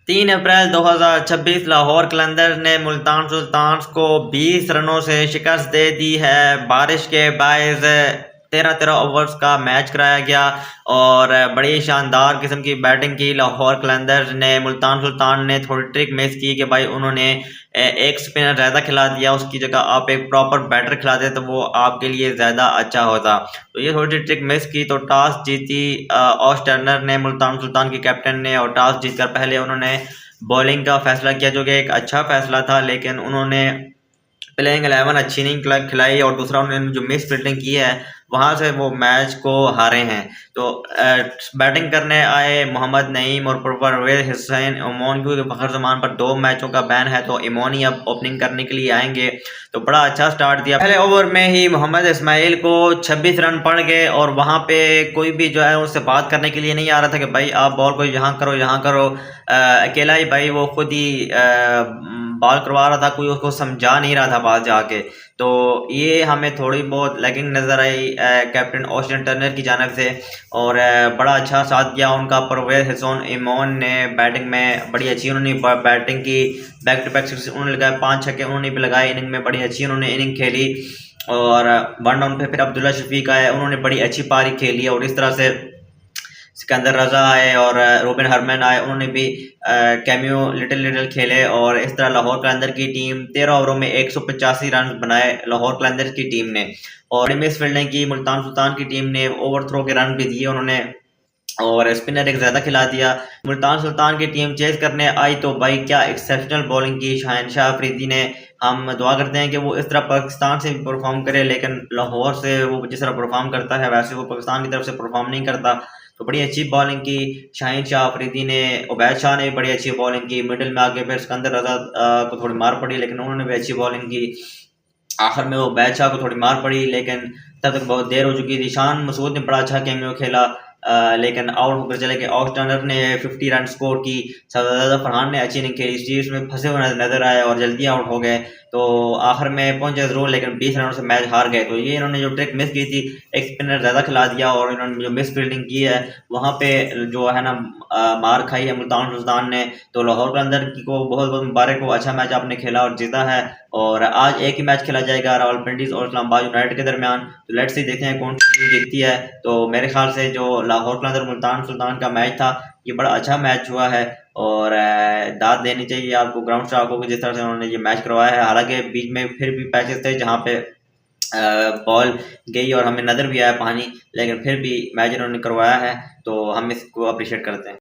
3 अप्रैल 2026 लाहौर कलंदर्स ने मुल्तान सुल्तान्स को 20 रनों से शिकस्त दे दी है। बारिश के बायस 13 ओवर्स का मैच कराया गया और बड़ी शानदार किस्म की बैटिंग की लाहौर कलंदर्स ने। मुल्तान सुल्तान ने थोड़ी ट्रिक मिस की कि भाई उन्होंने एक स्पिनर ज़्यादा खिला दिया, उसकी जगह आप एक प्रॉपर बैटर खिलाते तो वो आपके लिए ज़्यादा अच्छा होता। तो ये थोड़ी सी ट्रिक मिस की तो टॉस जीती ऑस टर्नर ने, मुल्तान सुल्तान के कैप्टन ने। और टॉस जीतकर पहले उन्होंने बॉलिंग का फैसला किया जो कि एक अच्छा फैसला था, लेकिन उन्होंने प्लेइंग 11 अच्छी नहीं खिलाई और दूसरा उन्होंने जो मिस फील्डिंग की है वहां से वो मैच को हारे हैं। तो बैटिंग करने आए मोहम्मद नईम और परवेज हुसैन ओमान, क्योंकि फखर जमान पर 2 मैचों का बैन है तो इमोन ही अब ओपनिंग करने के लिए आएंगे। तो बड़ा अच्छा स्टार्ट दिया। पहले ओवर में ही मोहम्मद इस्माइल को 26 रन पड़ गए और वहां पे कोई भी जो है उससे बात करने के लिए नहीं आ रहा था कि भाई आप बॉल को यहाँ करो यहाँ करो। अकेला ही भाई वो खुद ही बॉल करवा रहा था, कोई उसको समझा नहीं रहा था बात जाके। तो ये हमें थोड़ी बहुत लैगिंग नज़र आई कैप्टन ऑस्टिन टर्नर की जानब से। और बड़ा अच्छा साथ दिया उनका परवेज हुसैन इमोन ने। बैटिंग में बड़ी अच्छी उन्होंने बैटिंग की, बैक टू बैक सिक्स उन्होंने लगाए, 5 छक्के उन्होंने भी लगाए। इनिंग में बड़ी अच्छी उन्होंने इनिंग खेली और 1 डाउन पे फिर अब्दुल्ला शफीक आए, उन्होंने बड़ी अच्छी पारी खेली। और इस तरह से सिकंदर रजा आए और रोबिन हरमन आए, उन्होंने भी कैमियो लिटिल खेले। और इस तरह लाहौर कलंदर की टीम 13 ओवरों में 185 रन बनाए लाहौर कलंदर की टीम ने। और मिस फील्डिंग की मुल्तान सुल्तान की टीम ने, ओवर थ्रो के रन भी दिए उन्होंने और स्पिनर एक ज़्यादा खिला दिया। मुल्तान सुल्तान की टीम चेज करने आई तो भाई क्या एक्सेप्शनल बॉलिंग की शहनशाह अफरीदी ने। हम दुआ करते हैं कि वो इस तरह पाकिस्तान से भी परफॉर्म करे, लेकिन लाहौर से वो जिस तरह परफॉर्म करता है वैसे वो पाकिस्तान की तरफ से परफॉर्म नहीं करता। तो बड़ी अच्छी बॉलिंग की शाहीन शाह अफरीदी ने। उबैद शाह ने भी बड़ी अच्छी बॉलिंग की। मिडिल में आके फिर सिकंदर रजा को थोड़ी मार पड़ी, लेकिन उन्होंने भी अच्छी बॉलिंग की। आखिर में वो उबैद शाह को थोड़ी मार पड़ी, लेकिन तब तक बहुत देर हो चुकी थी। शान मसूद ने बड़ा अच्छा कैमियो खेला, लेकिन आउट होकर चले गए। ऑफ टर्नर ने 50 रन स्कोर की। शहजादा फरहान ने अच्छी इनिंग खेली, स्टीव्स में फंसे हुए नजर आए और जल्दी आउट हो गए। तो आखिर में पहुंचे जरूर, लेकिन 20 रनों से मैच हार गए। तो ये इन्होंने जो ट्रिक मिस की थी, एक स्पिनर ज़्यादा खिला दिया और इन्होंने जो मिस फील्डिंग की है वहाँ पे जो है ना मार खाई है मुल्तान सुल्तान ने। तो लाहौर के अंदर को बहुत बहुत मुबारक हो, अच्छा मैच आपने खेला और जीता है। और आज एक ही मैच खेला जाएगा रावलपिंडी और इस्लामाबाद यूनाइटेड के दरमियान। तो लेट्स सी देखते हैं कौन सी टीम जीतती है। तो मेरे ख्याल से जो लाहौर के अंदर मुल्तान सुल्तान का मैच था ये बड़ा अच्छा मैच हुआ है और दाद देनी चाहिए आपको ग्राउंड स्टाफ को जिस तरह से उन्होंने ये मैच करवाया है। हालांकि बीच में फिर भी पैचेस थे जहाँ पे बॉल गई और हमें नजर भी आया पानी, लेकिन फिर भी मैच इन्होंने करवाया है तो हम इसको अप्रिशिएट करते हैं।